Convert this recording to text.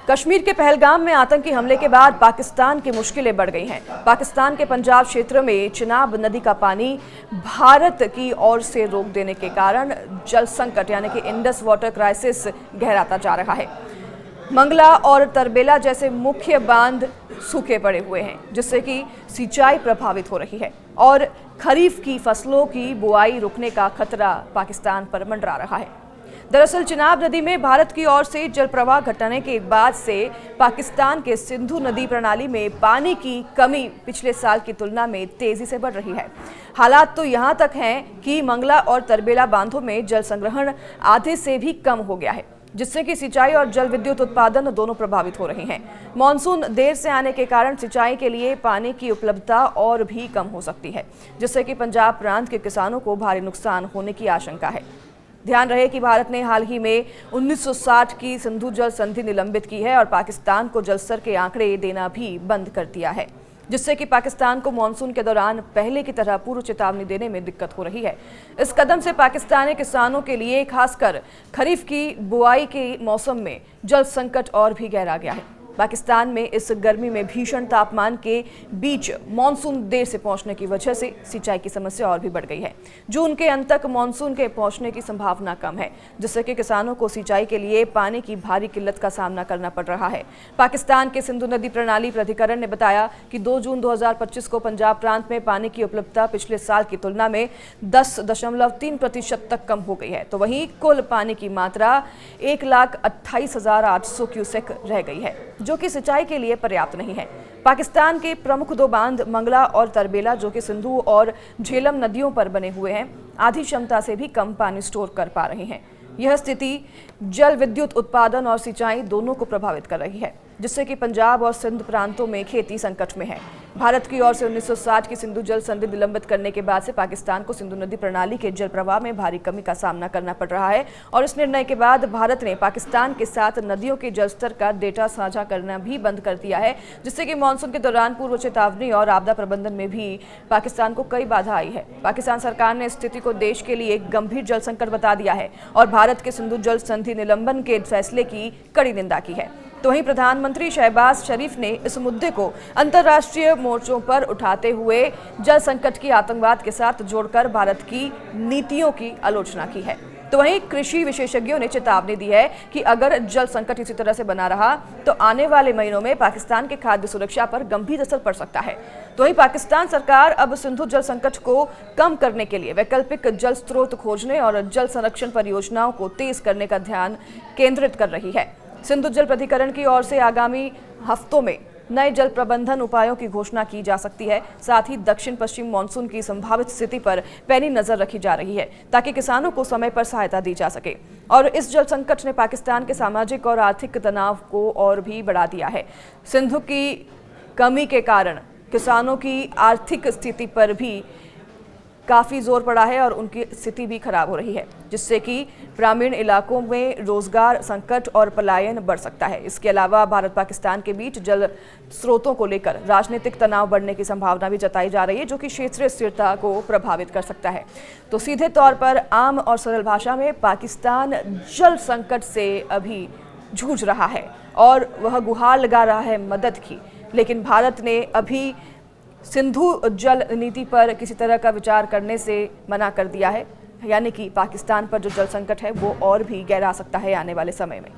कश्मीर के पहलगाम में आतंकी हमले के बाद पाकिस्तान की मुश्किलें बढ़ गई हैं। पाकिस्तान के पंजाब क्षेत्र में चिनाब नदी का पानी भारत की ओर से रोक देने के कारण जल संकट यानी कि इंडस वाटर क्राइसिस गहराता जा रहा है। मंगला और तरबेला जैसे मुख्य बांध सूखे पड़े हुए हैं, जिससे कि सिंचाई प्रभावित हो रही है और खरीफ की फसलों की बुआई रुकने का खतरा पाकिस्तान पर मंडरा रहा है। दरअसल चिनाब नदी में भारत की ओर से जल प्रवाह घटने के बाद से पाकिस्तान के सिंधु नदी प्रणाली में पानी की कमी पिछले साल की तुलना में तेजी से बढ़ रही है। हालात तो यहां तक हैं कि मंगला और तरबेला बांधों में जल संग्रहण आधे से भी कम हो गया है, जिससे कि सिंचाई और जल विद्युत उत्पादन दोनों प्रभावित हो रहे हैं। मानसून देर से आने के कारण सिंचाई के लिए पानी की उपलब्धता और भी कम हो सकती है, जिससे कि पंजाब प्रांत के किसानों को भारी नुकसान होने की आशंका है। ध्यान रहे कि भारत ने हाल ही में 1960 की सिंधु जल संधि निलंबित की है और पाकिस्तान को जल स्तर के आंकड़े देना भी बंद कर दिया है, जिससे कि पाकिस्तान को मानसून के दौरान पहले की तरह पूर्व चेतावनी देने में दिक्कत हो रही है। इस कदम से पाकिस्तानी किसानों के लिए खासकर खरीफ की बुआई के मौसम में जल संकट और भी गहरा गया है। पाकिस्तान में इस गर्मी में भीषण तापमान के बीच मानसून देर से पहुंचने की वजह से सिंचाई की समस्या और भी बढ़ गई है। जून के अंत तक मानसून के पहुंचने की संभावना कम है, जिससे कि किसानों को सिंचाई के लिए पानी की भारी किल्लत का सामना करना पड़ रहा है। पाकिस्तान के सिंधु नदी प्रणाली प्राधिकरण ने बताया कि 2 जून 2025 को पंजाब प्रांत में पानी की उपलब्धता पिछले साल की तुलना में 10.3% तक कम हो गई है, तो वहीं कुल पानी की मात्रा 1,28,800 क्यूसेक रह गई है, जो कि सिंचाई के लिए पर्याप्त नहीं है। पाकिस्तान के प्रमुख 2 बांध मंगला और तरबेला, जो कि सिंधु और झेलम नदियों पर बने हुए हैं, आधी क्षमता से भी कम पानी स्टोर कर पा रहे हैं। यह स्थिति जल विद्युत उत्पादन और सिंचाई दोनों को प्रभावित कर रही है, जिससे कि पंजाब और सिंध प्रांतों में खेती संकट में है। भारत की ओर से 1960 की सिंधु जल संधि निलंबित करने के बाद से पाकिस्तान को सिंधु नदी प्रणाली के जल प्रवाह में भारी कमी का सामना करना पड़ रहा है और इस निर्णय के बाद भारत ने पाकिस्तान के साथ नदियों के जल स्तर का डेटा साझा करना भी बंद कर दिया है, जिससे कि मानसून के दौरान पूर्व चेतावनी और आपदा प्रबंधन में भी पाकिस्तान को कई बाधा आई है। पाकिस्तान सरकार ने स्थिति को देश के लिए एक गंभीर जल संकट बता दिया है और भारत के सिंधु जल संधि निलंबन के फैसले की कड़ी निंदा की है। तो वहीं प्रधानमंत्री शहबाज शरीफ ने इस मुद्दे को अंतर्राष्ट्रीय मोर्चों पर उठाते हुए जल संकट की आतंकवाद के साथ जोड़कर भारत की नीतियों की आलोचना की है। तो वहीं कृषि विशेषज्ञों ने चेतावनी दी है कि अगर जल संकट इसी तरह से बना रहा तो आने वाले महीनों में पाकिस्तान के खाद्य सुरक्षा पर गंभीर असर पड़ सकता है। तो वहीं पाकिस्तान सरकार अब सिंधु जल संकट को कम करने के लिए वैकल्पिक जल स्रोत खोजने और जल संरक्षण परियोजनाओं को तेज करने का ध्यान केंद्रित कर रही है। सिंधु जल प्राधिकरण की ओर से आगामी हफ्तों में नए जल प्रबंधन उपायों की घोषणा की जा सकती है। साथ ही दक्षिण पश्चिम मानसून की संभावित स्थिति पर पैनी नजर रखी जा रही है, ताकि किसानों को समय पर सहायता दी जा सके। और इस जल संकट ने पाकिस्तान के सामाजिक और आर्थिक तनाव को और भी बढ़ा दिया है। सिंधु की कमी के कारण किसानों की आर्थिक स्थिति पर भी काफ़ी जोर पड़ा है और उनकी स्थिति भी खराब हो रही है, जिससे कि ग्रामीण इलाकों में रोजगार संकट और पलायन बढ़ सकता है। इसके अलावा भारत पाकिस्तान के बीच जल स्रोतों को लेकर राजनीतिक तनाव बढ़ने की संभावना भी जताई जा रही है, जो कि क्षेत्रीय स्थिरता को प्रभावित कर सकता है। तो सीधे तौर पर आम और सरल भाषा में पाकिस्तान जल संकट से अभी जूझ रहा है और वह गुहार लगा रहा है मदद की, लेकिन भारत ने अभी सिंधु जल नीति पर किसी तरह का विचार करने से मना कर दिया है, यानी कि पाकिस्तान पर जो जल संकट है वो और भी गहरा सकता है आने वाले समय में।